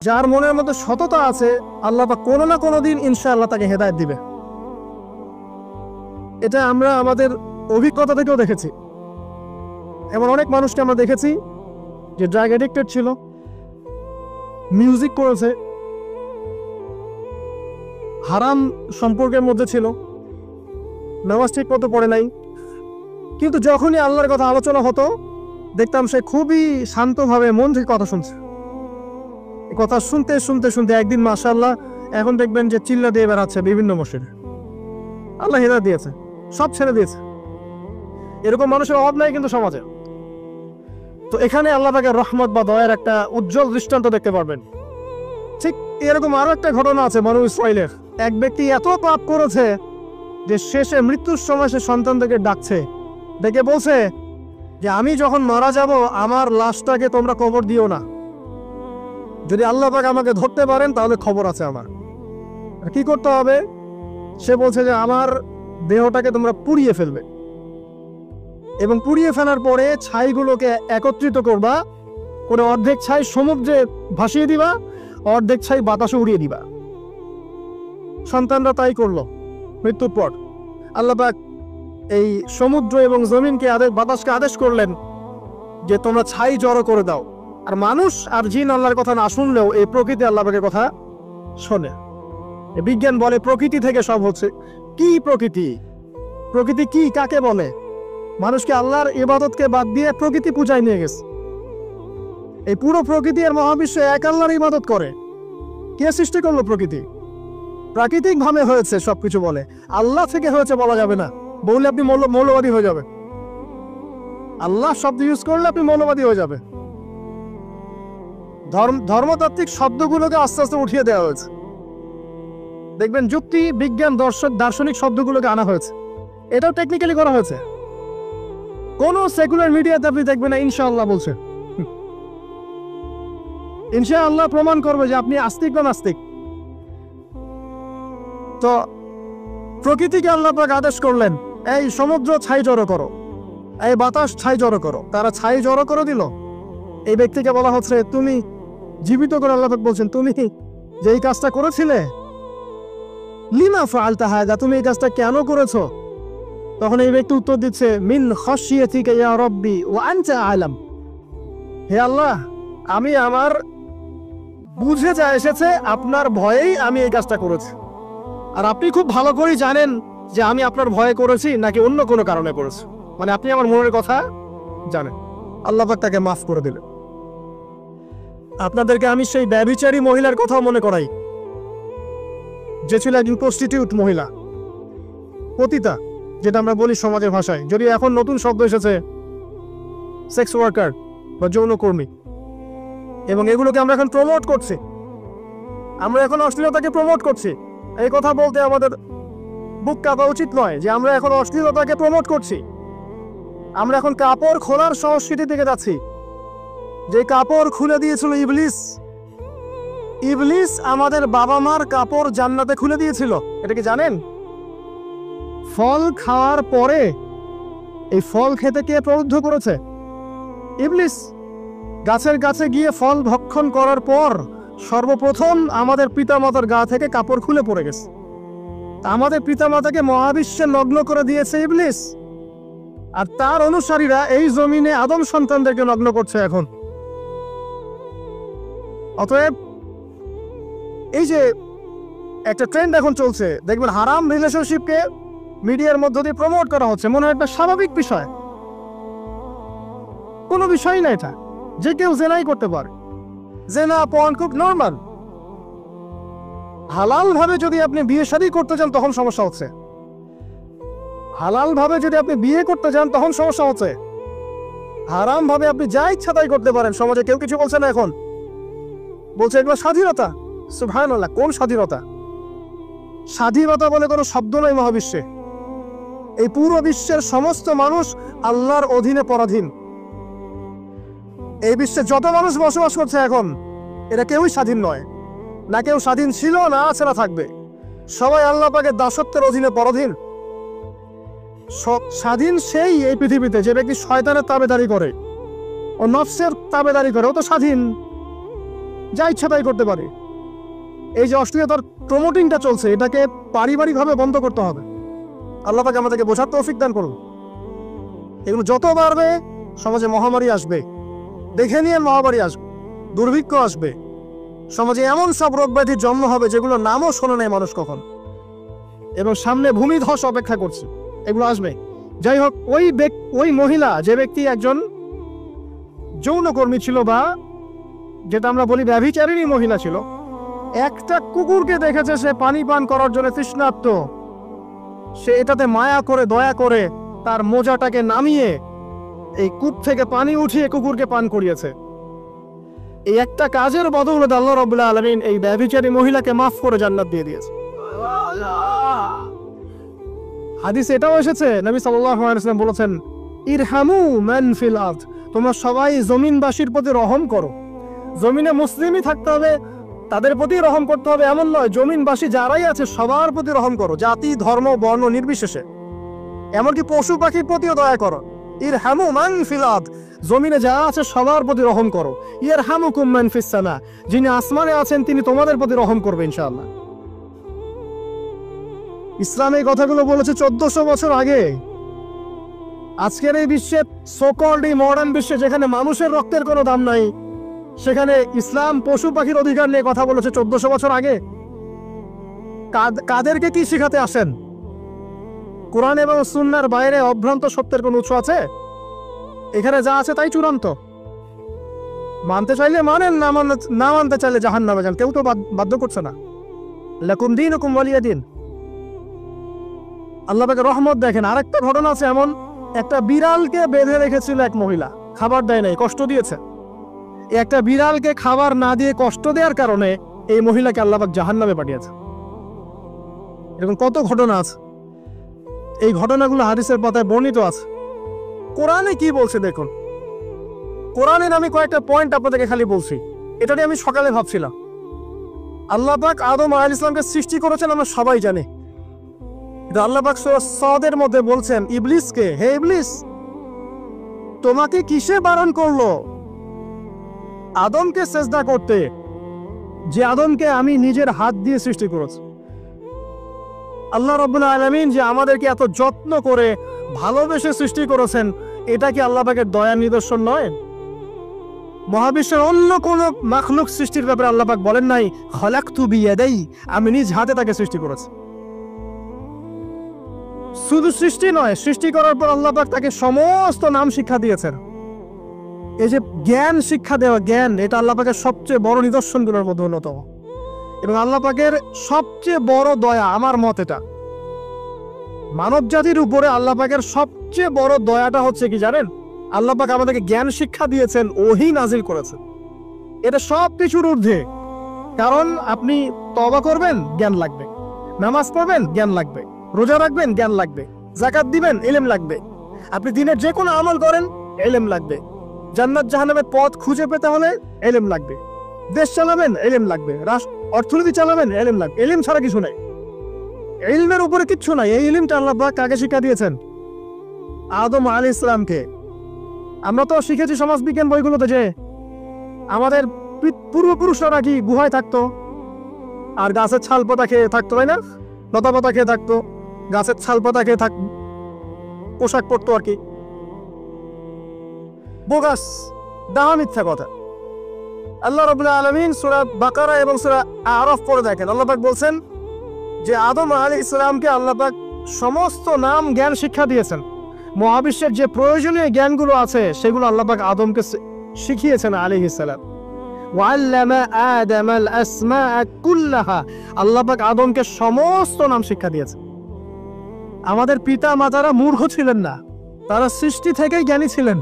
যার মনের মধ্যে সততা আছে আল্লাহ পাক কোনো না কোনো দিন ইনশাআল্লাহ তাকে হেদায়েত দিবে। এটা আমরা আমাদের অভিজ্ঞতা থেকেও দেখেছি। এমন অনেক মানুষকে আমরা দেখেছি যে ড্রাগ অ্যাডিক্টেড ছিল, মিউজিক করেছে, হারাম সম্পর্কের মধ্যে ছিল, নামাজ ঠিক মতো পড়ে নাই, কিন্তু যখনই আল্লাহর কথা আলোচনা হতো দেখতাম সে খুবই শান্তভাবে মন থেকে কথা শুনছে। কথা শুনতে শুনতে শুনতে একদিন মাশাআল্লাহ এখন দেখবেন যে চিল্লা দিয়ে বেড়াচ্ছে বিভিন্ন মসজিদে। আল্লাহ হেদায়েত দিয়েছে, সব ছেড়ে দিয়েছে। এরকম মানুষের অভাব নাই কিন্তু সমাজে। তো এখানে আল্লাহ পাকের রহমত বা দয়ার একটা উজ্জ্বল দৃষ্টান্ত দেখতে পারবেন। ঠিক এরকম আরো একটা ঘটনা আছে বনু ইসরাইলের। এক ব্যক্তি এত পাপ করেছে যে শেষে মৃত্যুর সময় সে সন্তানদেরকে ডাকছে, ডেকে বলছে যে আমি যখন মারা যাব আমার লাশটাকে তোমরা কবর দিও না, যদি আল্লাহ পাক আমাকে ধরতে পারেন তাহলে খবর আছে আমার। কি করতে হবে? সে বলছে যে আমার দেহটাকে তোমরা পুড়িয়ে ফেলবে এবং পুড়িয়ে ফেলার পরে ছাইগুলোকে একত্রিত করবা, করে অর্ধেক ছাই সমুদ্রে ভাসিয়ে দিবা, অর্ধেক ছাই বাতাসে উড়িয়ে দিবা। সন্তানরা তাই করলো। মৃত্যুর পর আল্লাহ পাক এই সমুদ্র এবং জমিনকে বাতাসকে আদেশ করলেন যে তোমরা ছাই জড়ো করে দাও। আর মানুষ আর জিন আল্লাহর কথা না শুনলেও এই প্রকৃতি আল্লাহ পাকের কথা শোনে। বিজ্ঞান বলে প্রকৃতি থেকে সব হচ্ছে। কি প্রকৃতি? প্রকৃতি কি, কাকে বলে? মানুষকে আল্লাহর ইবাদতকে বাদ দিয়ে প্রকৃতি পূজায় নিয়ে গেছে। এই পুরো প্রকৃতি আর মহাবিশ্ব এক আল্লাহর ইবাদত করে। কে সৃষ্টি করলো প্রকৃতি? প্রাকৃতিক ভাবে হয়েছে সবকিছু বলে, আল্লাহ থেকে হয়েছে বলা যাবে না। বললে আপনি মৌলবাদী হয়ে যাবে। আল্লাহ শব্দ ইউজ করলে আপনি মৌলবাদী হয়ে যাবে। ধর্মতাত্ত্বিক শব্দগুলোকে আস্তে আস্তে উঠিয়ে দেওয়া হয়েছে। দেখবেন যুক্তি, বিজ্ঞান, দার্শনিক শব্দগুলোকে আনা হয়েছে। এটাও টেকনিক্যালি করা হয়েছে। কোন সেকুলার মিডিয়াতে আপনি দেখবেন না ইনশাআল্লাহ বলছে। ইনশাআল্লাহ প্রমাণ করবে যে আপনি আস্তিক না নাস্তিক। তো প্রকৃতিকে আল্লাহ পাক আদেশ করলেন এই সমুদ্র ছাই জড়ো করো, এই বাতাস ছাই জড়ো করো। তারা ছাই জড়ো করে দিল। এই ব্যক্তিকে বলা হচ্ছে তুমি জীবিত করে আল্লাহ পাক বলছেন তুমি যে এই কাজটা করেছিলে, লিমা ফাআলতা হাযা, তুমি এই কাজটা কেন করেছো? তখন এই ব্যক্তি উত্তর দিচ্ছে মিন খাশিয়াতিকা ইয়া রাব্বি ওয়া আনতা আ'লাম। হে আল্লাহ, আমি আমার বুঝে যা এসেছে আপনার ভয়েই আমি এই কাজটা করেছি, আর আপনি খুব ভালো করেই জানেন যে আমি আপনার ভয়ে করেছি নাকি অন্য কোনো কারণে করেছি। মানে আপনি আমার মনের কথা জানেন। আল্লাহ পাক তাকে মাফ করে দিলেন। আপনাদেরকে আমি সেই ব্যভিচারী মহিলার কথাও মনে করাই, যে ছিল একজন প্রস্টিটিউট মহিলা, পতিতা, যেটা আমরা বলি সমাজের ভাষায়। যদি এখন নতুন শব্দ এসেছে সেক্স ওয়ার্কার বা যৌনকর্মী, এবং এগুলোকে আমরা এখন প্রমোট করছি। আমরা এখন অশ্লীলতাকে প্রমোট করছি। এই কথা বলতে আমাদের বুক কাঁপা উচিত নয় যে আমরা এখন অশ্লীলতাকে প্রমোট করছি। আমরা এখন কাপড় খোলার সংস্কৃতি থেকে যাচ্ছি। যে কাপড় খুলে দিয়েছিল ইবলিস। ইবলিস আমাদের বাবা মার কাপড় জান্নাতে খুলে দিয়েছিল, এটা কি জানেন? ফল খাওয়ার পরে এই ফল খেতে কে প্রলুব্ধ করেছে? ইবলিস। গাছের কাছে গিয়ে ফল ভক্ষণ করার পর সর্বপ্রথম আমাদের পিতামাতার গা থেকে কাপড় খুলে পড়ে গেছে। আমাদের পিতামাতাকে মহাবিশ্বে নগ্ন করে দিয়েছে ইবলিস, আর তার অনুসারীরা এই জমিনে আদম সন্তানদেরকে নগ্ন করছে এখন। অতএব এই যে একটা ট্রেন্ড এখন চলছে, দেখবেন হারাম রিলেশনশিপকে মিডিয়ার মধ্য দিয়ে প্রমোট করা হচ্ছে, মনে হয় একটা স্বাভাবিক বিষয়। কোনো বিষয় না এটা, যে কেউ জেনাই করতে পারে। জেনা পর্ন খুব নর্মাল। হালাল ভাবে যদি আপনি বিয়ে শাদী করতে চান তখন সমস্যা হচ্ছে। হালাল ভাবে যদি আপনি বিয়ে করতে চান তখন সমস্যা হচ্ছে। হারাম ভাবে আপনি যা ইচ্ছা তাই করতে পারেন, সমাজে কেউ কিছু বলছে না। এখন বলছে এগুলো স্বাধীনতা। সুবহানাল্লাহ, কোন স্বাধীনতা? স্বাধীনতা বলে কোনো শব্দ নাই মহাবিশ্বে। এই পুরো বিশ্বের সমস্ত মানুষ আল্লাহর অধীনে পরাধীন। এই বিশ্বে যত মানুষ বসবাস করছে এখন, এরা কেউই স্বাধীন নয়। না কেউ স্বাধীন ছিল, না আছে, না থাকবে। সবাই আল্লাহ পাকের দাসত্বের অধীনে পরাধীন। স্বাধীন সেই এই পৃথিবীতে যে ব্যক্তি শয়তানের তাবেদারি করে, ও নফসের তাবেদারি করে, ও তো স্বাধীন। যা ইচ্ছা তাই করতে পারে। এই যে অশ্লীলতার প্রমোটিংটা চলছে, এটাকে পারিবারিকভাবে বন্ধ করতে হবে। আল্লাহ পাক আমাদেরকে বোঝার তৌফিক দান করুন। এগুলো যত বাড়বে সমাজে মহামারী আসবে, দেখে নিয়ে মহামারী আসবে, দুর্ভিক্ষ আসবে, সমাজে এমন সব রোগ ব্যাধির জন্ম হবে যেগুলো নামও শোনে নাই মানুষ কখন, এবং সামনে ভূমিধস অপেক্ষা করছে, এগুলো আসবে। যাই হোক, ওই মহিলা, যে ব্যক্তি একজন যৌনকর্মী ছিল, বা যেটা আমরা বলি ব্যভিচারিণী মহিলা ছিল, একটা কুকুরকে দেখেছে সে পানি পান করার জন্য তৃষ্ণার্ত, সে এটাতে মায়া করে দয়া করে তার মোজাটাকে নামিয়ে এই কূপ থেকে পানি উঠিয়ে কুকুরকে পান করিয়েছে। এই একটা কাজের বদৌলতে আল্লাহ রাব্বুল আলামিন এই ব্যভিচারী মহিলাকে মাফ করে জান্নাত দিয়ে দিয়েছে। হাদিসে এটাও এসেছে, নবী সাল্লাল্লাহু আলাইহি ওয়াসাল্লাম বলেছেন, ইরহামু মান ফিল আরদ, তোমরা সবাই জমিনবাসীর প্রতি রহম করো। জমিনে মুসলিমই থাকতে হবে, তাদের প্রতি রহম করতে হবে এমন নয়, জমিনবাসী যারাই আছে সবার প্রতি রহম করো, জাতি ধর্ম বর্ণ নির্বিশেষে, এমনকি পশু পাখির প্রতিও দয়া করো। ইরহামু মান ফিল আরদ, জমিনে যা আছে সবার প্রতি রহম করো। ইয়ারহামুকুম মান ফিস সামা, যিনি আসমানে আছেন তিনি তোমাদের প্রতি রহম করবে ইনশাআল্লাহ। ইসলাম এই কথাগুলো বলেছে 1400 বছর আগে। আজকের এই বিশ্বে, সোকল্ড এই মডার্ন বিশ্বে, যেখানে মানুষের রক্তের কোনো দাম নাই, সেখানে ইসলাম পশু পাখির অধিকার নিয়ে কথা বলেছে 1400 বছর আগে। কাদেরকে কি শিখাতে আসেন? কোরআন এবং সুন্নাহর বাইরে অভ্রান্ত সত্যের কোন উৎস আছে? এখানে যা আছে তাই চূড়ান্ত। মানতে চাইলে মানেন, না মানতে চাইলে জাহান্নামে যান, কেউ তো বাধ্য করছে না। লাকুম দীনুকুম ওয়ালিয়া দিন। আল্লাহ পাকের রহমত দেখেন, আরেকটা ঘটনা আছে এমন, একটা বিড়ালকে বেঁধে রেখেছিল এক মহিলা, খাবার দেয় নাই, কষ্ট দিয়েছে। একটা বিড়ালকে খাবার না দিয়ে কষ্ট দেওয়ার কারণে এই মহিলাকে আল্লাহ পাক জাহান্নামে পাঠিয়েছে। এরকম কত ঘটনা আছে, এই ঘটনাগুলো হাদিসের পাতায় বর্ণিত আছে। কোরআনে কি বলছে দেখুন। কোরআনের আমি কয়েকটা পয়েন্ট আপনাদেরকে খালি বলছি, এটা নিয়ে আমি সকালে ভাবছিলাম। আল্লাহ পাক আদম আলাইহিস সালামকে সৃষ্টি করেছেন আমরা সবাই জানি। আল্লাহ পাক সূরা সাদের মধ্যে বলছেন ইবলিসকে, হে ইবলিস, তোমাকে কিসে বারণ করলো আদমকে সেজদা করতে, যে আদমকে আমি নিজের হাত দিয়ে সৃষ্টি করেছি। আল্লাহ রাব্বুল আলামিন যে আমাদেরকে এত যত্ন করে ভালোবেসে সৃষ্টি করেছেন, এটা কি আল্লাহ পাকের দয়ার নিদর্শন নয়? মহাবিশ্বের অন্য কোন মাখলুক সৃষ্টির ব্যাপারে আল্লাহ পাক বলেন নাই খলাকতু বিয়াদাই, আমি নিজ হাতে তাকে সৃষ্টি করেছি। শুধু সৃষ্টি নয়, সৃষ্টি করার পর আল্লাহ পাক তাকে সমস্ত নাম শিক্ষা দিয়েছেন। এই যে জ্ঞান শিক্ষা দেওয়া, জ্ঞান, এটা আল্লাহ পাকের সবচেয়ে বড় নিদর্শনগুলোর মধ্যে অন্যতম। এবং আল্লাহ পাকের সবচেয়ে বড় দয়া, আমার মত এটা, মানব জাতির উপরে আল্লাহ পাকের সবচেয়ে বড় দয়াটা হচ্ছে কি জানেন? আল্লাহ পাক আমাদেরকে জ্ঞান শিক্ষা দিয়েছেন, ওহী নাজিল করেছেন। এটা সব কিছুর ঊর্ধ্বে। কারণ আপনি তওবা করবেন, জ্ঞান লাগবে। নামাজ পড়বেন, জ্ঞান লাগবে। রোজা রাখবেন, জ্ঞান লাগবে। যাকাত দিবেন, ইলম লাগবে। আপনি দিনের যে কোনো আমল করেন, ইলম লাগবে। জান্নাত জাহান্নামের পথ খুঁজে পেতে হলে ইলম লাগবে। দেশ চালাবেন, ইলম লাগবে। অর্থনীতি চালাবেন, ইলম লাগবে। ইলম ছাড়া কিছু নাই, ইলমের উপরে কিচ্ছু নাই। এই ইলমটা আল্লাহ পাক কাকে শিক্ষা দিয়েছেন? আদম আলাইহিস সালামকে। আমরা তো শিখেছি সমাজবিজ্ঞান বইগুলোতে যে আমাদের পূর্বপুরুষরা নাকি গুহায় থাকতো, আর গাছের ছাল পাতা খেয়ে থাকতো, তাই না? লতা পাতা খেয়ে থাকতো, গাছের ছাল পাতা খেয়ে থাকতো, পোশাক পরতো আর কি। বোগাস, ডাহা মিথ্যা কথা। আল্লাহ রাব্বুল আলামিন সূরা বাকারা এবং সূরা আরাফ পড়ে দেখেন, আল্লাহ পাক বলছেন যে আদম আলাইহিস সালামকে আল্লাহ পাক সমস্ত নাম জ্ঞান শিক্ষা দিয়েছেন। মহাবিশ্বের যে প্রয়োজনীয় জ্ঞানগুলো আছে সেগুলো আল্লাহ পাক আদমকে শিখিয়েছেন আলাইহিস সালাম। ওয়াল্লামা আদামাল আসমাআ কুল্লাহা, আল্লাহ পাক আদমকে সমস্ত নাম শিক্ষা দিয়েছেন। আমাদের পিতা মাতারা মূর্খ ছিলেন না, তারা সৃষ্টি থেকেই জ্ঞানী ছিলেন।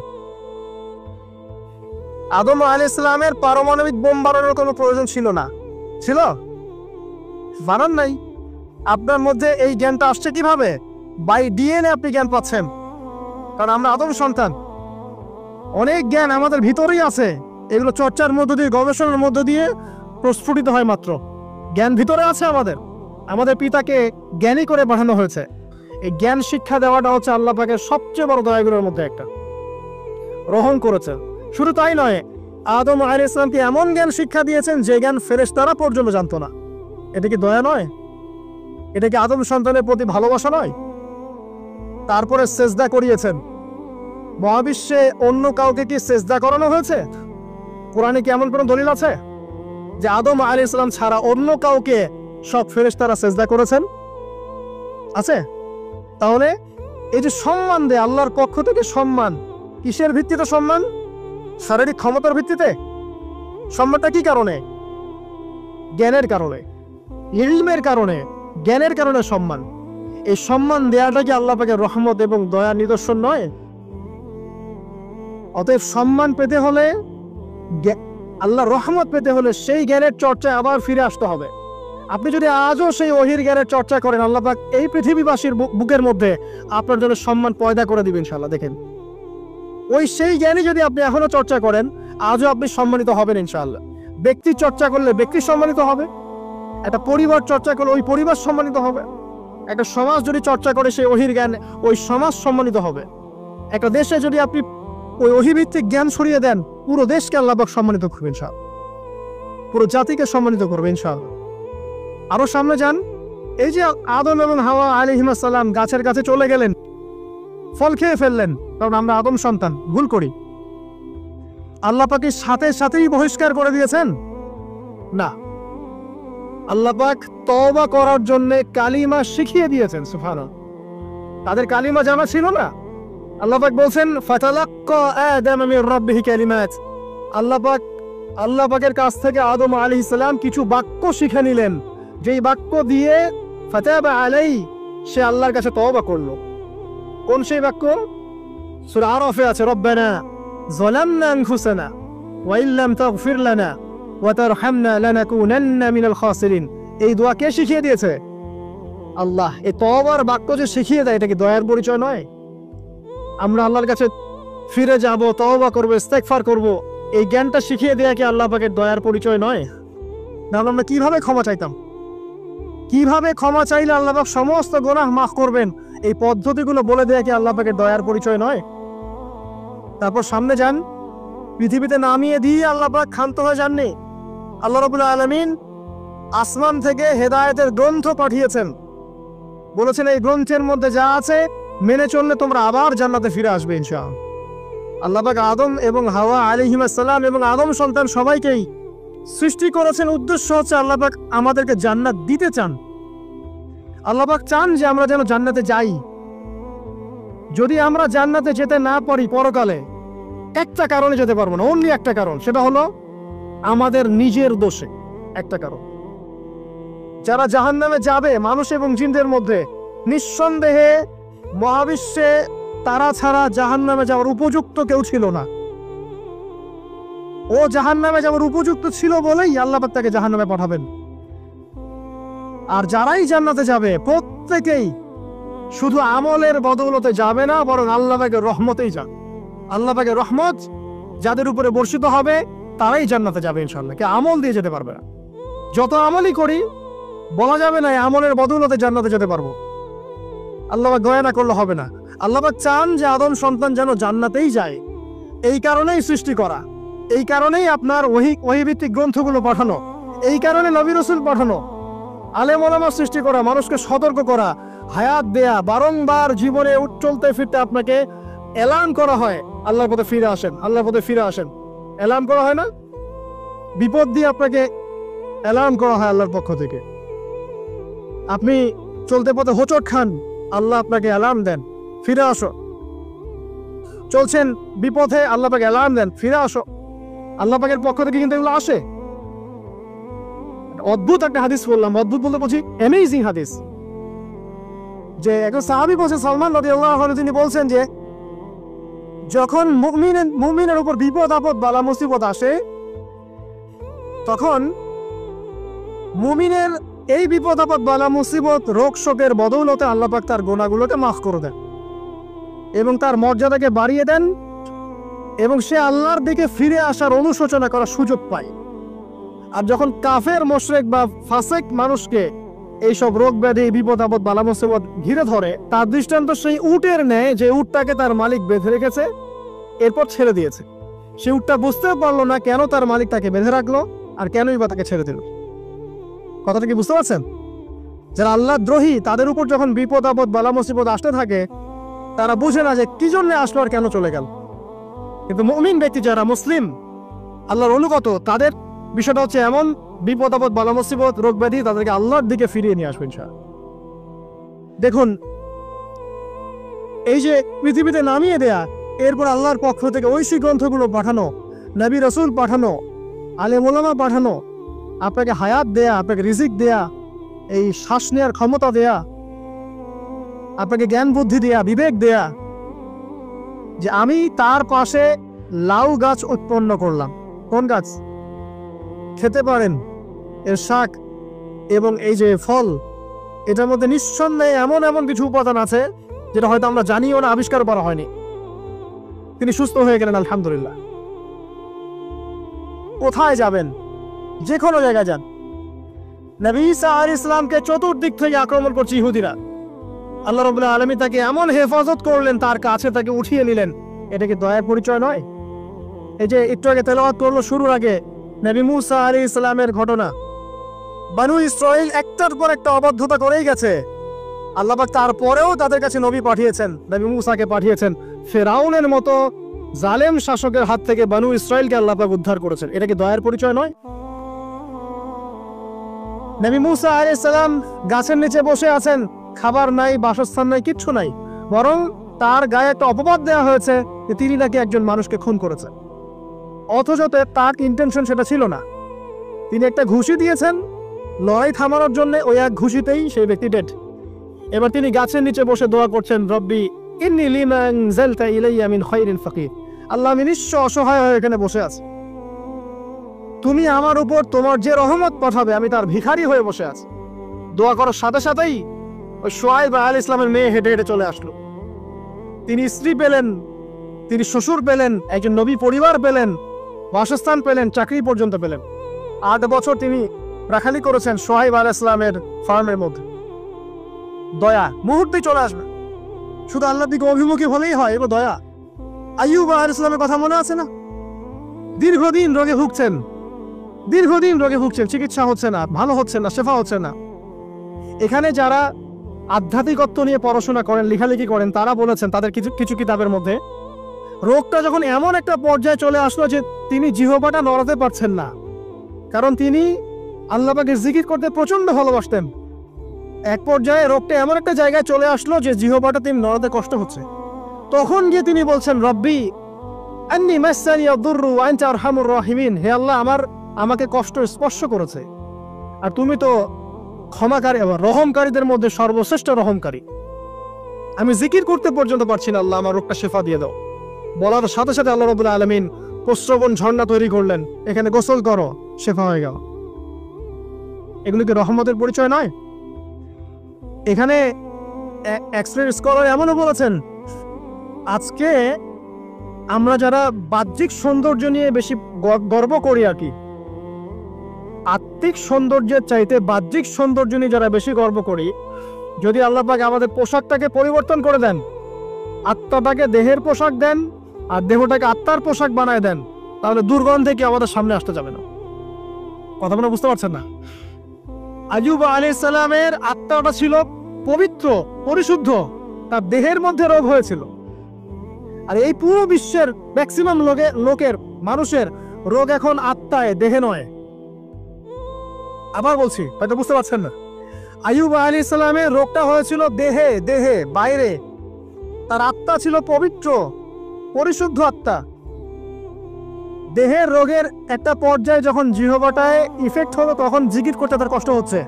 আদম আলাইহিস সালামের পারমাণবিক বোম বানানোর কোনো প্রয়োজন ছিল না, ছিল? বানান নাই। আপনার মধ্যে এই জ্ঞানটা আসছে কিভাবে? বাই ডিএনএ আপনি জ্ঞান পাচ্ছেন, কারণ আমরা আদম সন্তান। অনেক জ্ঞান আমাদের ভিতরেই আছে, এগুলো চর্চার মধ্য দিয়ে, গবেষণার মধ্য দিয়ে প্রস্ফুটিত হয় মাত্র। জ্ঞান ভিতরে আছে আমাদের, আমাদের পিতাকে জ্ঞানী করে পাঠানো হয়েছে। এই জ্ঞান শিক্ষা দেওয়াটা হচ্ছে আল্লাহ পাকের সবচেয়ে বড় দয়াগুলোর মধ্যে একটা। রহম করেছে। শুধু তাই নয়, আদম আলাইহিস সালামকে এমন জ্ঞান শিক্ষা দিয়েছেন যে জ্ঞান ফেরেশতারা পর্যন্ত জানতো না। এটা কি দয়া নয়? এটা কি আদম সন্তানের প্রতি ভালোবাসা নয়? তারপরে সেজদা করিয়েছেন। মহাবিশ্বে অন্য কাউকে কি সেজদা করানো হয়েছে? কোরআনে কি এমন কোনো দলিল আছে যে আদম আলাইহিস সালাম ছাড়া অন্য কাউকে সব ফেরেশতারা সেজদা করেছেন? আছে? তাহলে এই যে সম্মান দেয় আল্লাহর পক্ষ থেকে, সম্মান কিসের ভিত্তিতে? সম্মান শারীরিক ক্ষমতার ভিত্তিতে? সম্মানটা কি কারণে? জ্ঞানের কারণে, ইলমের কারণে, জ্ঞানের কারণে সম্মান। এই সম্মান দেওয়াটা কি আল্লাহ পাকের রহমত এবং দয়ার নিদর্শন নয়? অতএব সম্মান পেতে হলে, আল্লাহর রহমত পেতে হলে সেই জ্ঞানের চর্চায় আবার ফিরে আসতে হবে। আপনি যদি আজও সেই ওহির জ্ঞানের চর্চা করেন, আল্লাহ পাক এই পৃথিবীবাসীর বুকের মধ্যে আপনার জন্য সম্মান পয়দা করে দিবেন ইনশাআল্লাহ। দেখেন, ওই সেই জ্ঞানী যদি আপনি এখনো চর্চা করেন, আজও আপনি সম্মানিত হবেন ইনশাআল্লাহ। ব্যক্তি চর্চা করলে ব্যক্তি সম্মানিত হবে, একটা পরিবার চর্চা করলে ওই পরিবার সম্মানিত হবে, একটা সমাজ যদি চর্চা করে সেই ওহির জ্ঞান, ওই সমাজ সম্মানিত হবে। একটা দেশে যদি আপনি ওই ওহিভিত্তিক জ্ঞান ছড়িয়ে দেন, পুরো দেশকে আল্লাহ পাক সম্মানিত করবে ইনশাআল্লাহ, পুরো জাতিকে সম্মানিত করবে ইনশাআল্লাহ। আরো সামনে যান, এই যে আদম এবং হাওয়া আলাইহিস সালাম গাছের কাছে চলে গেলেন, ফল খেয়ে ফেললেন, কারণ আমরা আদম সন্তান, ভুল করি। আল্লাহ পাক সাথে সাথেই বহিষ্কার করে দিয়েছেন? না, আল্লাহ পাক তওবা করার জন্য কালিমা শিখিয়ে দিয়েছেন। সুবহানাল্লাহ, তাদের কালিমা জানা ছিল না। আল্লাহ পাক বলছেন ফাতালাক্কা আদম মির রাব্বিহি কালিমাত। আল্লাহ পাকের কাছ থেকে আদম আলাইহিস সালাম কিছু বাক্য শিখে নিলেন, যেই বাক্য দিয়ে ফাতাবা আলাই, সে আল্লাহর কাছে তওবা করলো। কোন সেই বাক্য? সূরা আরাফে আছে, রব্বানা যালামনা আনফুসানা ওয়া ইল্লাম তাগফির লানা ওয়া তারহামনা লানাকুনান্না মিনাল খাসিরিন। এই দোয়া কে শিখিয়ে দিয়েছে? আল্লাহ। এই তওবার বাক্য যে শিখিয়ে দেয়, এটা কি দয়ার পরিচয় নয়? আমরা আল্লাহর কাছে ফিরে যাব, তওবা করব, ইস্তেগফার করব, এই জ্ঞানটা শিখিয়ে দেয়া কি আল্লাহ পাকের দয়ার পরিচয় নয়? তাহলে আমরা কিভাবে ক্ষমা চাইতাম? কিভাবে ক্ষমা চাইলে আল্লাহ পাক সমস্ত গুনাহ মাফ করবেন, এই পদ্ধতিগুলো বলে দেয়া কি আল্লাহ পাকের দয়ার পরিচয় নয়? তারপর সামনে যান, পৃথিবীতে নামিয়ে দিয়ে আল্লাহ পাক ক্ষান্ত হয়ে যাননি। আল্লাহ রাব্বুল আলামিন আসমান থেকে হেদায়েতের গ্রন্থ পাঠিয়েছেন, বলেছেন এই গ্রন্থের মধ্যে যা আছে মেনে চললে তোমরা আবার জান্নাতে ফিরে আসবে ইনশাআল্লাহ। আল্লাহ পাক আদম এবং হাওয়া আলাইহিস সালাম এবং আদম সন্তান সবাইকেই সৃষ্টি করেছেন, উদ্দেশ্য হচ্ছে আল্লাহ পাক আমাদেরকে জান্নাত দিতে চান। আল্লাহ পাক চান যে আমরা যেন জান্নাতে যাই। যদি আমরা জান্নাতে যেতে না পারি পরকালে, একটা কারণে যেতে পারবো না, অনলি একটা কারণ, সেটা হলো আমাদের নিজের দোষে। একটা কারণ, যারা জাহান্নামে যাবে মানুষ এবং জিনদের মধ্যে, নিঃসন্দেহে মহাবিশ্বে তারা ছাড়া জাহান্নামে যাওয়ার উপযুক্ত কেউ ছিল না। ও জাহান্নামে যাওয়ার উপযুক্ত ছিল বলেই আল্লাহ পাক তাকে জাহান্নামে পাঠাবেন। আর যারাই জান্নাতে যাবে প্রত্যেকেই শুধু আমলের বদৌলতে যাবে না, বরং আল্লাহ পাকের রহমতেই যাবে। আল্লাহ পাকের রহমত যাদের উপরে বর্ষিত হবে তারাই জান্নাতে যাবে ইনশাআল্লাহ। কে আমল দিয়ে যেতে পারবে না। যত আমলই করি বলা যাবে না এই আমলের বদৌলতে জান্নাতে যেতে পারবো। আল্লাহ পাক দয়া না করলে হবে না। আল্লাহ পাক চান যে আদম সন্তান যেন জান্নাতেই যায়। এই কারণেই সৃষ্টি করা, এই কারণেই আপনার ওহীভিত্তিক গ্রন্থগুলো পাঠানো, এই কারণে নবী রাসূল পাঠানো, আলেম ওলামা সৃষ্টি করা, মানুষকে সতর্ক করা, হায়াত দেয়া, বারংবার জীবনে চলতে ফিরতে আপনাকে এলান করা হয় আল্লাহর পথে ফিরে আসেন, আল্লাহর পথে ফিরে আসেন। এলান করা হয় না? বিপদ দিয়ে আপনাকে এলান করা হয় আল্লাহর পক্ষ থেকে। আপনি চলতে পথে হোঁচট খান, আল্লাহ আপনাকে এলান দেন, ফিরে আসো। চলছেন বিপথে, আল্লাহ পাক এলান দেন, ফিরে আসো। আল্লাহ পাকের পক্ষ থেকে কিন্তু এগুলো আসে। অদ্ভুত একটা হাদিস বললাম, অদ্ভুত বলতে বলছি অ্যামেজিং হাদিস, যে একজন সাহাবী বলছেন, সালমান রাদিয়াল্লাহু আনহু, তিনি বলছেন যে যখন মুমিনের উপর বিপদ আপদ বালা মুসিবত আসে, তখন মুমিনের এই বিপদ আপদ বালা মুসিবত রোগ শোকের বদৌলতে আল্লাহ পাক তার গুনাহগুলোকে মাফ করে দেন এবং তার মর্যাদাকে বাড়িয়ে দেন, এবং সে আল্লাহর দিকে ফিরে আসার অনুশোচনা করার সুযোগ পায়। আর যখন কাফের মুশরিক বা ফাসিক মানুষকে এইসব রোগ ব্যাধি বিপদ আপদ বালা মুসিবত ঘিরে ধরে, তার দৃষ্টান্ত সেই উটের ন্যায় যে উটটাকে তার মালিক বেঁধে রেখেছে, এরপর ছেড়ে দিয়েছে। সে উটটা বুঝতে পারলো না কেন তার মালিক তাকে বেঁধে রাখলো আর কেনই বা তাকে ছেড়ে দিল। কথাটা কি বুঝতে পারছেন? যারা আল্লাহ দ্রোহী তাদের উপর যখন বিপদ আপদ বালা মুসিবত আসতে থাকে তারা বুঝে না যে কি জন্য আসলো আর কেন চলে গেল। কিন্তু মুমিন ব্যক্তি যারা মুসলিম আল্লাহর অনুগত তাদের বিষয়টা হচ্ছে এমন বিপদ আপদ বালা মুসিবত রোগ ব্যাধি তাদেরকে আল্লাহর দিকে ফিরিয়ে নিয়ে আসবে ইনশাআল্লাহ। দেখুন এই যে পৃথিবীতে নামিয়ে দেয়া, এরপর আল্লাহর পক্ষ থেকে ঐশী গ্রন্থগুলো পাঠানো, নবী রাসূল পাঠানো, আলেম ওলামা পাঠানো, আপনাকে হায়াত দেয়া, আপনাকে রিজিক দেয়া, এই শ্বাস নেওয়ার ক্ষমতা দেয়া, আপনাকে জ্ঞান বুদ্ধি দেয়া, বিবেক দেয়া, যে আমি তার পাশে লাউ গাছ উৎপন্ন করলাম। কোন গাছ? খেতে পারেন এর শাক এবং এই যে ফল, এটার মধ্যে নিঃসন্দেহে এমন এমন কিছু উপাদান আছে যেটা হয়তো আমরা জানিও না, আবিষ্কার করা হয়নি। তিনি সুস্থ হয়ে গেলেন আলহামদুলিল্লাহ। কোথায় যাবেন? যে কোনো জায়গায় যান। নবী ঈসা আলাইহিস সালামকে চতুর্দিক থেকে আক্রমণ করছে ইহুদিরা। আল্লাহ রাব্বুল আলামিন তাকে এমন হেফাজত করলেন, তার কাছে তাকে উঠিয়ে নিলেন। এটা কি দয়ার পরিচয় নয়? এই যে একটু আগে তেলাওয়াত করলো শুরুর আগে নবী মূসা আলাইহিস সালামের ঘটনা। বানু ইসরাইল একটার পর একটা অবাধ্যতা করেই গেছে। আল্লাহ পাক তারপরেও তাদের কাছে নবী পাঠিয়েছেন, নবী মূসাকে পাঠিয়েছেন। ফেরাউনের মতো জালেম শাসকের হাত থেকে বানু ইসরাইলকে আল্লাহ পাক উদ্ধার করেছেন। এটা কি দয়ার পরিচয় নয়? নবী মূসা আলাইহিস সালাম গাছের নিচে বসে আছেন, খাবার নাই, বাসস্থান নাই, কিচ্ছু নাই, বরং তার গায়ে একটা অপবাদ দেওয়া হয়েছে যে তিনি নাকি একজন মানুষকে খুন করেছেন। অথচ তার ইন্টেনশন সেটা ছিল না। তিনি একটা ঘুষি দিয়েছেন লড়াই থামানোর জন্য, ওই এক ঘুষিতেই সেই ব্যক্তি ডেড। এবার তিনি গাছের নিচে বসে দোয়া করছেন, রব্বি ইন্নী লিমা আনজালতা ইলাইয়া মিন খায়রিন ফাকির। আল্লাহ, আমি নিঃস্ব অসহায় হয়ে এখানে বসে আছি, তুমি আমার উপর তোমার যে রহমত পাঠাবে আমি তার ভিখারি হয়ে বসে আছি। দোয়া করার সাথে সাথেই ওই শুআয়ব আলাইহিস সালামের মেয়ে হেঁটে হেঁটে চলে আসলো। তিনি স্ত্রী পেলেন, তিনি শ্বশুর পেলেন, একজন নবী পরিবার পেলেন, বাসস্থান পেলেন, চাকরি পর্যন্ত পেলেন। 8 বছর তিনি রাখালি করেছেন শুআয়ব আলাইহিস সালামের ফার্মের মধ্যে। দয়া মুহূর্তেই চলে আসবে, শুধু আল্লাহর দিকে অভিমুখী হলেই হয়। এবার দয়া। আইয়ুব আলাইহিস সালামের কথা মনে আছে না? দীর্ঘদিন রোগে ভুগছেন, চিকিৎসা হচ্ছে না, ভালো হচ্ছে না, শেফা হচ্ছে না। এখানে যারা আধ্যাত্মিকত্ব নিয়ে পড়াশোনা করেন, লেখালেখি করেন, তারা বলেছেন তাদের কিছু কিতাবের মধ্যে, রোগটা যখন এমন একটা পর্যায়ে চলে আসলো যে তিনি জিহ্বাটা নড়াতে পারছেন না, কারণ তিনি আল্লাহ পাকের জিকির করতে প্রচন্ড ভালোবাসতেন। এক পর্যায়ে রোগটা এমন একটা জায়গায় চলে আসলো যে জিহ্বাটা তিনি নড়াতে কষ্ট হচ্ছে। তখন গিয়ে তিনি বলছেন, রব্বি আন্নী মাসসানি আদ-দুররু ওয়া আনতা আরহামুর রাহিমিন। হে আল্লাহ, আমাকে কষ্ট স্পর্শ করেছে, আর তুমি তো ক্ষমাকারী, আবার রহমকারীদের মধ্যে সর্বশ্রেষ্ঠ রহমকারী। আমি জিকির করতে পর্যন্ত পারছি না, আল্লাহ আমার রোগটা শেফা দিয়ে দাও। বলার সাথে সাথে আল্লাহ রাব্বুল আলামিন প্রস্রবণ ঝর্ণা তৈরি করলেন, এখানে গোসল করো, শেফা হয়ে গেল। এগুলো কি রহমতের পরিচয় নয়? এখানে এক্সরে স্কলার এমনও বলেছেন, আজকে আমরা যারা বাহ্যিক সৌন্দর্য নিয়ে বেশি গর্ব করি আর কি, আত্মিক সৌন্দর্যের চাইতে বাহ্যিক সৌন্দর্য নিয়ে যারা বেশি গর্ব করি, যদি আল্লাহ পাক আমাদের পোশাকটাকে পরিবর্তন করে দেন, আত্মাটাকে দেহের পোশাক দেন আর দেহটাকে আত্মার পোশাক বানায় দেন, তাহলে দুর্গন্ধে কি আমাদের সামনে আসতে যাবে না। কথা মনে বুঝতে পারছেন না? আইয়ুব আলাইহিস সালামের আত্মাটা ছিল পবিত্র, পরিশুদ্ধ, তার দেহের মধ্যে রোগ হয়েছিল। আর এই পুরো বিশ্বের ম্যাক্সিমাম লোকের মানুষের রোগ এখন আত্মায়, দেহে নয়। আবার বলছি, হয়তো বুঝতে পারছেন না। আইয়ুব আলাইহিস সালামের রোগটা হয়েছিল দেহে, বাইরে। তার আত্মা ছিল পবিত্র, পরিশুদ্ধ আত্মা। দেহের রোগের একটা পর্যায়ে যখন জিহ্বাটায় ইফেক্ট হলো, তখন জিকির করতে তার কষ্ট হচ্ছে,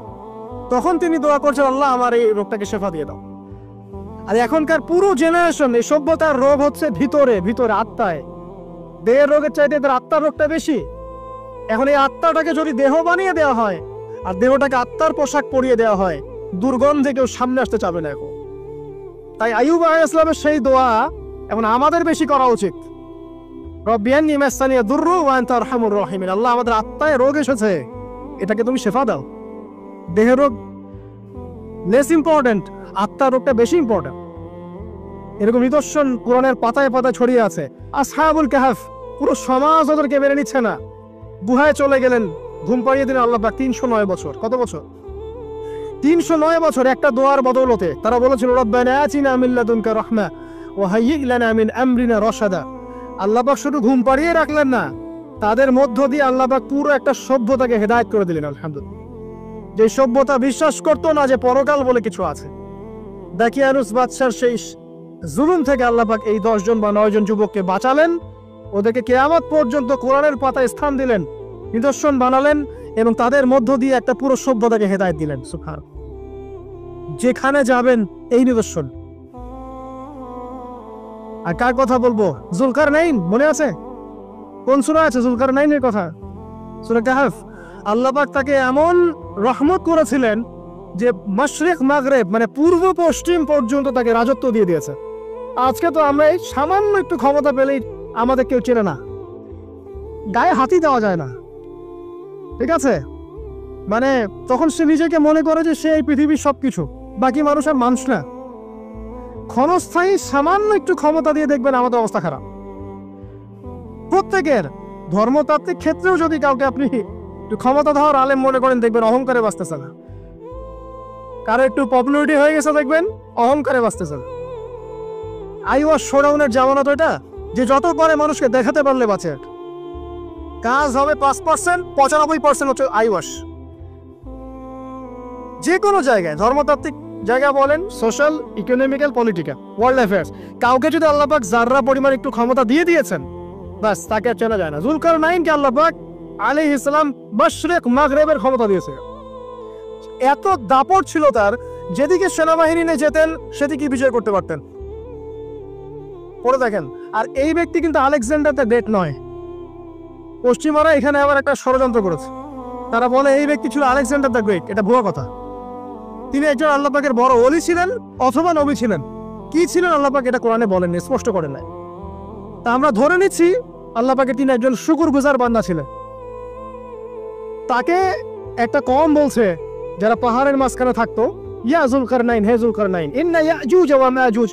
তখন তিনি দোয়া করছেন, আল্লাহ আমার এই রোগটাকে শেফা দিয়ে দাও। আর এখনকার পুরো জেনারেশন, এই সভ্যতার রোগ হচ্ছে ভিতরে, আত্মায়। দেহের রোগের চাইতে এদের আত্মার রোগটা বেশি। এখন এই আত্মাটাকে যদি দেহ বানিয়ে দেওয়া হয় আর দেহটাকে আত্মার পোশাক পরিয়ে দেওয়া হয়, দুর্গন্ধে কেউ সামনে আসতে চাবে না এখন। তাই আইয়ুব আলাইহিস সালামের সেই দোয়া এখন আমাদের বেশি করা উচিত। রব্বি আন্নী মাসসানি আদ-দুররু ওয়া আনতা আরহামুর রাহিমিন। আল্লাহ, আমাদের আত্মায় রোগ এসেছে, এটাকে তুমি শেফা দাও। দেহের রোগ লেস ইম্পর্টেন্ট, আত্মার রোগটা বেশি ইম্পর্টেন্ট। এরকম নিদর্শন কোরআনের পাতায় পাতায় ছড়িয়ে আছে। আসহাবুল কাহফ, পুরো সমাজ ওদেরকে মেনে নিচ্ছে না, গুহায় চলে গেলেন, ঘুম পাড়িয়ে দিলেন আল্লাহ পাক 309 বছর। কত বছর? 309 বছর একটা দোয়ার বদৌলতে। তারা বলেছিল রব্বানা আতিনা মিন লাদুনকা রাহমা ওয়া হাইয়্যি লানা মিন আমরিনা রাশাদা। আল্লাহ পাক শুধু ঘুম পাড়িয়ে রাখলেন না, তাদের মধ্য দিয়ে আল্লাহ পাক পুরো একটা সভ্যতাকে হেদায়েত করে দিলেন। আলহামদুলিল্লাহ। যে সভ্যতা বিশ্বাস করতো না যে পরকাল বলে কিছু আছে, দাকিয়ানুস বাদশার সেই জুলুম থেকে আল্লাহ পাক এই 10 জন বা 9 জন যুবককে বাঁচালেন, ওদেরকে কিয়ামত পর্যন্ত কোরআনের পাতায় স্থান দিলেন, নিদর্শন বানালেন এবং তাদের মধ্য দিয়ে একটা পুরো সভ্যতাকে হেদায়েত দিলেন। সুবহানাল্লাহ। যেখানে যাবেন এই নিদর্শন। আর কার কথা বলবো? জুলকারনাইন, মনে আছে? কোন সূরা আছে জুলকারনাইনের কথা? সূরা কাহফ। আল্লাহ পাক তাকে এমন রহমত করেছিলেন যে মাশরিক মাগরিব মানে পূর্ব পশ্চিম পর্যন্ত তাকে রাজত্ব দিয়ে দিয়েছে। আজকে তো আমরা এই সামান্য একটু ক্ষমতা পেলেই আমাদের কেউ চেনে না, গায়ে হাতই দেওয়া যায় না, ঠিক আছে? মানে তখন সে নিজেকে মনে করে যে সে এই পৃথিবীর সবকিছু, বাকি মানুষ আর মানুষ না। ক্ষণস্থায়ী সামান্য একটু ক্ষমতা দিয়ে দেখবেন আমাদের অবস্থা খারাপ। প্রত্যেকের ধর্মতাত্ত্বিক ক্ষেত্রেও যদি কাউকে আপনি একটু ক্ষমতা ধর আলেম মনে করেন, দেখবেন অহংকারে বাঁচতেছে না। কারো একটু পপুলারিটি হয়ে গেছে, দেখবেন অহংকারে বাঁচতেছে না। আইওয়াস শোডাউনের জামানা তো এটা, যে যত পারে মানুষকে দেখাতে পারলে বাঁচে। কাজ হবে 5%, 95% হচ্ছে আইওয়াস। যে কোনো জায়গায়, ধর্মতাত্ত্বিক জায়গা বলেন, social, economical, political, world affairs, কাউকে যদি আল্লাহ পাক জাররা পরিমাণ একটু ক্ষমতা দিয়ে দিয়েছেন, বাস তাকে আর চেনা যায় না। জুলকারনাইনকে আল্লাহ পাক আলাইহিস সালাম মাশরিক মাগরিবের ক্ষমতা দিয়েছে। এত দাপট ছিল তার, যেদিকে সেনাবাহিনী নিয়ে যেতেন সেদিকে বিজয় করতে পারতেন। পড়ে দেখেন। আর এই ব্যক্তি কিন্তু আলেকজান্ডার দ্য গ্রেট নয়। পশ্চিমারা এখানে আবার একটা ষড়যন্ত্র করেছে। তারা বলে এই ব্যক্তি ছিল আলেকজান্ডার দ্য গ্রেট। এটা ভুয়া কথা। তিনি একজন আল্লাহ পাকের বড় ওলি ছিলেন অথবা নবী ছিলেন। কি ছিলেন আল্লাহ পাক এটা কোরআনে বলেননি, স্পষ্ট করেন নাই। তা আমরা ধরে নিচ্ছি আল্লাহ পাকের তিনি একজন শুকরগুজার বান্দা ছিলেন। তাকে একটা কওম বলছে যারা পাহাড়ের মাঝখানে থাকতো, ইয়া যুলকারনাইন, হে যুলকারনাইন, ইন্না ইয়াজুজ ওয়া মায়াজুজ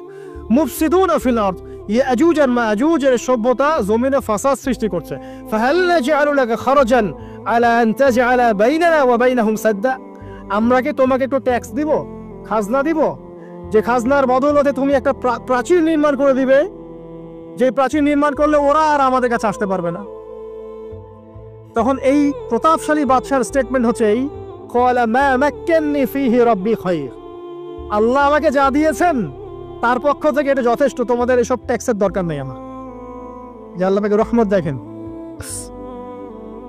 মুফসিদুনা ফিল আরদ। ইয়াজুজ আর মায়াজুজের সভ্যতা জমিনে ফাসাদ সৃষ্টি করছে। ফাহাল নাজআলু লাকা খারাজান আলা আন তাজআলা বাইনানা ওয়া বাইনাহুম সাদ্দা। আমরা কি তোমাকে একটু ট্যাক্স দিব, খাজনা দিব, যে খাজনার বদৌলতে তুমি একটা প্রাচীর নির্মাণ করে দিবে, যে প্রাচীর নির্মাণ করলে ওরা আর আমাদের কাছে আসতে পারবে না। তখন এই প্রতাপশালী বাদশার স্টেটমেন্ট হচ্ছে এই, ক্বালা মা মাক্কান্নি ফীহি রাব্বি খায়র। আল্লাহ আমাকে যা দিয়েছেন তার পক্ষ থেকে এটা যথেষ্ট, তোমাদের এসব ট্যাক্সের দরকার নেই আমার। যে আল্লাহ পাকের রহমত দেখেন।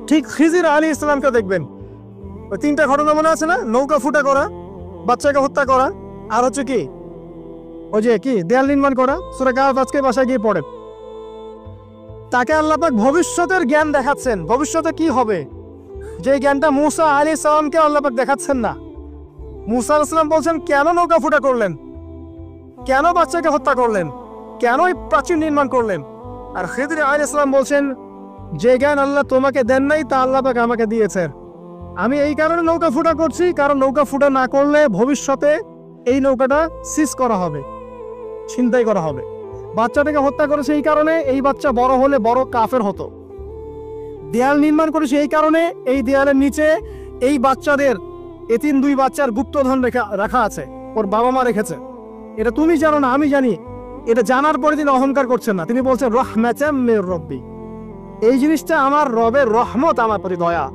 ঠিক খিজির আলাইহিস সালামকে দেখবেন, ওই 3টা ঘটনা মনে আছে না? নৌকা ফুটা করা, বাচ্চাকে হত্যা করা, আর হচ্ছে কি ওই যে কি দেয়াল নির্মাণ করা। সূরা কাহফ আজকে বাসায় গিয়ে পড়েন। তাকে আল্লাহ পাক ভবিষ্যতের জ্ঞান দেখাচ্ছেন, ভবিষ্যতে কি হবে, যে জ্ঞানটা মূসা আলাইহিস সালামকে আল্লাহ পাক দেখাচ্ছেন না। মূসা আলাইহিস সালাম বলছেন কেন নৌকা ফুটা করলেন, কেন বাচ্চাকে হত্যা করলেন, কেন এই প্রাচীর নির্মাণ করলেন। আর খিজির আলাইহিস সালাম বলছেন যে জ্ঞান আল্লাহ তোমাকে দেন নাই তা আল্লাহ পাক আমাকে দিয়েছেন। আমি এই কারণে নৌকা ফুটা করছি, কারণ নৌকা ফুটা না করলে ভবিষ্যতে এই নৌকাটা সিজ করা হবে, ছিনতাই করা হবে। বাচ্চাটাকে হত্যা করেছে এই কারণে, এই বাচ্চা বড় হলে বড় কাফের হতো। দেয়াল নির্মাণ করেছে এই কারণে, এই দেয়ালের নিচে এই বাচ্চাদের এতিম 2 বাচ্চার গুপ্তধন রাখা আছে, ওর বাবা মা রেখেছে। এটা তুমি জানো না, আমি জানি। এটা জানার পরে তিনি অহংকার করছেন না, তিনি বলছেন রাহমাতাম মির রাব্বি, এই জিনিসটা আমার রবের রহমত, আমার প্রতি দয়া।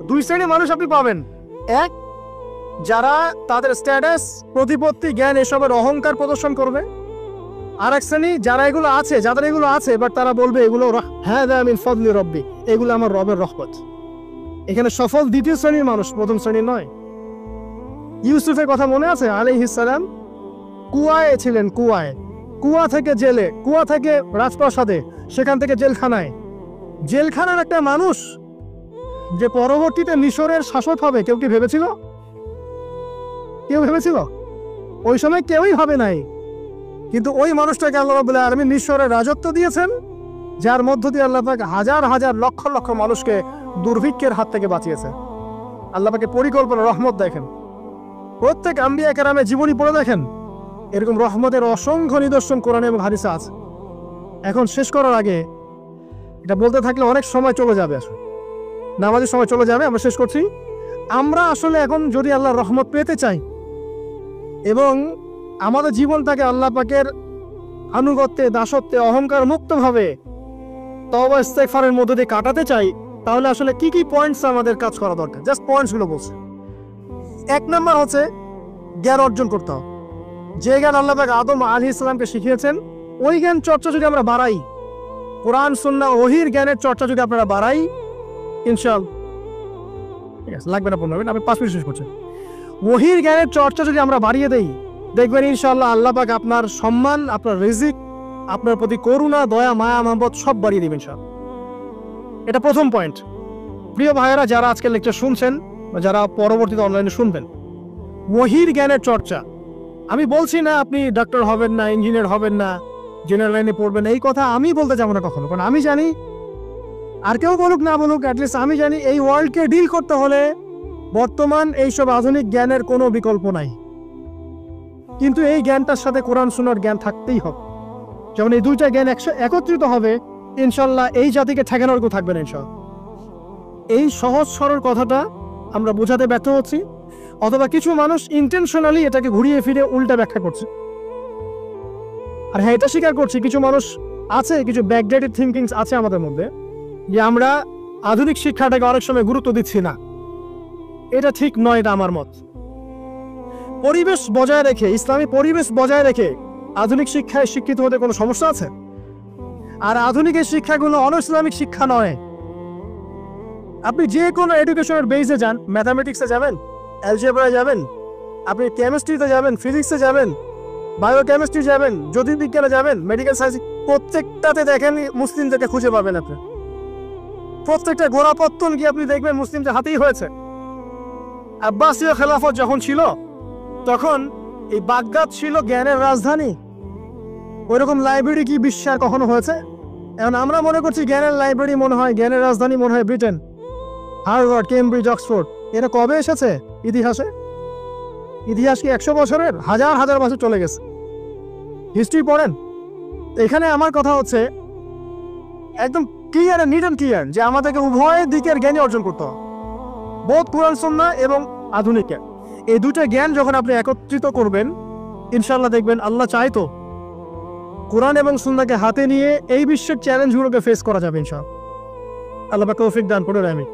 2 শ্রেণীর মানুষ আপনি পাবেন। এক, যারা তাদের স্ট্যাটাস, প্রতিপত্তি, জ্ঞান এসবের অহংকার প্রদর্শন করবে। আর এক শ্রেণী যারা এগুলো আছে, যাদের এগুলো আছে, বাট তারা বলবে এগুলো হাযা মিন ফাদলি রাব্বি, এগুলো আমার রবের রহমত। এখানে সফল 2য় শ্রেণীর মানুষ, 1ম শ্রেণীর নয়। ইউসুফের কথা মনে আছে? আলাইহিস সালাম কুয়ায় ছিলেন, কুয়া থেকে জেলে, কুয়া থেকে রাজপ্রাসাদে, সেখান থেকে জেলখানায়। জেলখানার একটা মানুষ যে পরবর্তীতে মিশরের শাসক হবে, কেউ কি ভেবেছিল? কেউ ভেবেছিল? ওই সময় কেউই ভাবে নাই। কিন্তু ওই মানুষটাকে আল্লাহ রাব্বুল আলামিন মিশরের রাজত্ব দিয়েছেন, যার মধ্য দিয়ে আল্লাহ পাক হাজার হাজার লক্ষ লক্ষ মানুষকে দুর্ভিক্ষের হাত থেকে বাঁচিয়েছে। আল্লাহ পাকের পরিকল্পনা, রহমত দেখেন। প্রত্যেক আম্বিয়া কেরামের জীবনী পড়ে দেখেন, এরকম রহমতের অসংখ্য নিদর্শন কোরআনে এবং হাদিসে আছে। এখন শেষ করার আগে এটা বলতে থাকলে অনেক সময় চলে যাবে, আসলে নামাজের সময় চলে যাবে, আমরা শেষ করছি। আমরা আসলে এখন যদি আল্লাহর রহমত পেতে চাই এবং আমাদের জীবনটাকে আল্লাহ পাকের আনুগত্যে, দাসত্বে, অহংকার মুক্তভাবে তওবা ইস্তেগফারের মধ্যে দিয়ে কাটাতে চাই, তাহলে আসলে কি কি পয়েন্টস আমাদের কাজ করা দরকার, জাস্ট পয়েন্টসগুলো বলছি। 1 নম্বর হচ্ছে জ্ঞান অর্জন করতে হবে। যে জ্ঞান আল্লাহ পাক আদম আলাইহিস সালামকে শিখিয়েছেন, ওই জ্ঞান চর্চা যদি আমরা বাড়াই, কোরআন সুন্নাহ ওহীর জ্ঞানের চর্চা যদি আপনারা বাড়াই, ইনশাআল্লাহ ঠিক আছে, লাগবে না 15 মিনিট, আমি 5 মিনিট শেষ করছি। ওহীর জ্ঞানের চর্চা যদি আমরা বাড়িয়ে দেই, দেখবেন ইনশাআল্লাহ আল্লাহ পাক আপনার সম্মান, আপনার রিজিক, আপনার প্রতি করুণা, দয়া, মায়া, মহব্বত সব বাড়িয়ে দিবেন ইনশাআল্লাহ। এটা প্রথম পয়েন্ট। প্রিয় ভাইয়েরা, যারা আজকে লেকচার শুনছেন বা যারা পরবর্তীতে অনলাইনে শুনবেন, ওহীর জ্ঞানের চর্চা। আমি বলছি না আপনি ডাক্তার হবেন না, ইঞ্জিনিয়ার হবেন না, জেনারেল লাইনে পড়বেন, এই কথা আমি বলতে যাবো না কখনো। কারণ আমি জানি, আর কেউ বলুক না বলুক, অ্যাটলিস্ট আমি জানি এই ওয়ার্ল্ডকে ডিল করতে হলে বর্তমান এইসব আধুনিক জ্ঞানের কোনো বিকল্প নাই। কিন্তু এই জ্ঞানটার সাথে কোরআন সুন্নাহর জ্ঞান থাকতেই হবে। যেমন এই দুইটা জ্ঞান একত্রিত হবে, ইনশাল্লাহ এই জাতিকে ঠেকানোর কেউ থাকবে না ইনশাল্লাহ। এই সহজ সরল কথাটা আমরা বোঝাতে ব্যর্থ হচ্ছি, অথবা কিছু মানুষ ইন্টেনশনালি এটাকে ঘুরিয়ে ফিরে উল্টা ব্যাখ্যা করছে। আর হ্যাঁ, এটা স্বীকার করছি, কিছু মানুষ আছে, কিছু ব্যাকডেটেড থিঙ্কিংস আছে আমাদের মধ্যে, যে আমরা আধুনিক শিক্ষাটাকে অনেক সময় গুরুত্ব দিচ্ছি না। এটা ঠিক নয়, এটা আমার মত। পরিবেশ বজায় রেখে, ইসলামী পরিবেশ বজায় রেখে আধুনিক শিক্ষায় শিক্ষিত হতে কোনো সমস্যা আছে? আর আধুনিক এই শিক্ষাগুলো অন-ইসলামিক শিক্ষা নয়। আপনি যে কোনো এডুকেশনের বেসে যান, ম্যাথামেটিক্সে যাবেন, অ্যালজেব্রায় যাবেন, আপনি কেমিস্ট্রিতে যাবেন, ফিজিক্সে যাবেন, বায়োকেমিস্ট্রি যাবেন, জ্যোতির্বিজ্ঞানে যাবেন, মেডিকেল সায়েন্স, প্রত্যেকটাতে দেখেন মুসলিমদেরকে খুঁজে পাবেন আপনি। প্রত্যেকটা গোড়াপত্তন গিয়ে আপনি দেখবেন মুসলিমদের হাতেই হয়েছে। আব্বাসীয় খেলাফত যখন ছিল, তখন এই বাগদাদ ছিল জ্ঞানের রাজধানী। ওইরকম লাইব্রেরি কি বিশ্বের কখনো হয়েছে? এখন আমরা মনে করছি জ্ঞানের লাইব্রেরি মনে হয়, জ্ঞানের রাজধানী মনে হয় ব্রিটেন, হার্ভার্ড, কেমব্রিজ, অক্সফোর্ড। এরা কবে এসেছে ইতিহাসে? ইতিহাস কি 100 বছরের? হাজার হাজার বছর চলে গেছে। হিস্ট্রি পড়েন। এখানে আমার কথা হচ্ছে একদম ক্লিয়ার, নিট অ্যান্ড ক্লিয়ার, যে আমাদেরকে উভয় দিকের জ্ঞানই অর্জন করতে হবে, বোধ কোরআন সুন্নাহ এবং আধুনিক জ্ঞান। এই দুটো জ্ঞান যখন আপনি একত্রিত করবেন, ইনশাআল্লাহ দেখবেন আল্লাহ চাইতো কোরআন এবং সুন্নাহকে হাতে নিয়ে এই বিশ্বের চ্যালেঞ্জগুলোকে ফেস করা যাবে ইনশাআল্লাহ। আল্লাহ পাক তৌফিক দান করুন, আমিন।